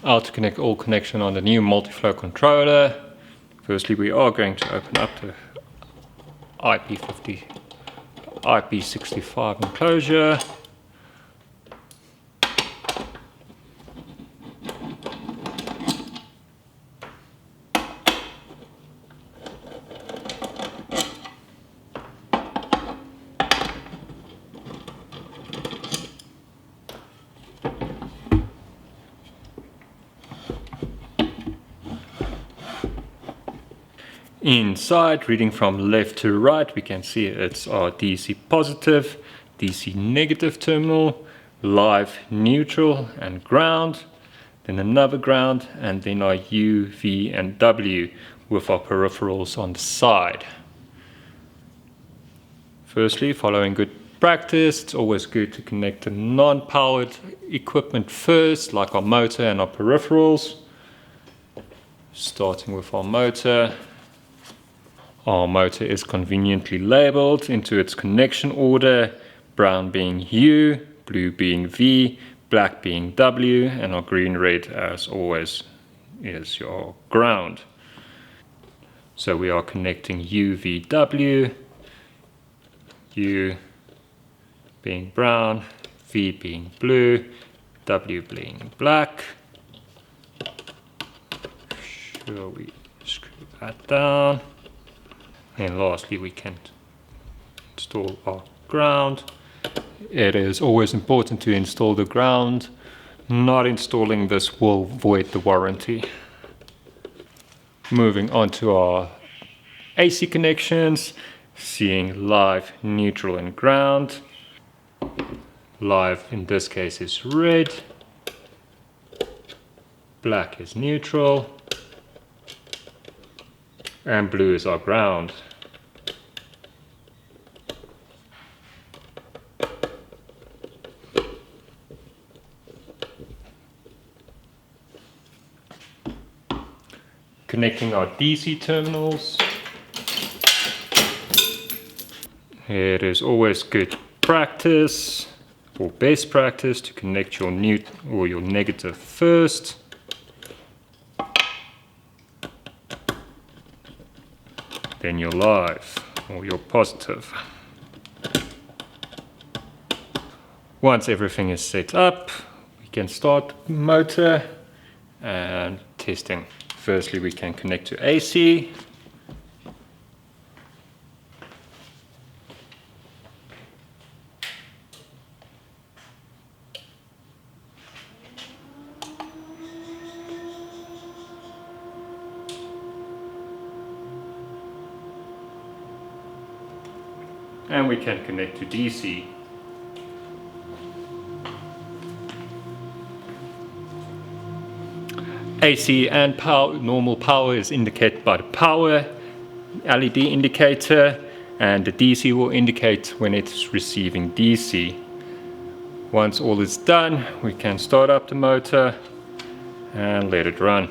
How to connect all connection on the new Multiflow controller. Firstly, we are going to open up the IP65 enclosure. Inside, reading from left to right, we can see it's our DC positive, DC negative terminal, live neutral and ground, then another ground, and then our U, V and W with our peripherals on the side. Firstly, following good practice, it's always good to connect the non-powered equipment first, like our motor and our peripherals. Starting with our motor. Our motor is conveniently labeled into its connection order, brown being U, blue being V, black being W, and our green red, as always, is your ground. So we are connecting U, V, W, U being brown, V being blue, W being black. Sure, we screw that down. And lastly, we can install our ground. It is always important to install the ground. Not installing this will void the warranty. Moving on to our AC connections, seeing live, neutral and ground. Live in this case is red. Black is neutral. And blue is our ground. Connecting our DC terminals. It is always good practice, or best practice, to connect your your negative first. Then your live or your positive. Once everything is set up, we can start the motor and testing. Firstly, we can connect to AC. And we can connect to DC. AC and power, normal power is indicated by the power LED indicator, and the DC will indicate when it's receiving DC. Once all is done, we can start up the motor and let it run.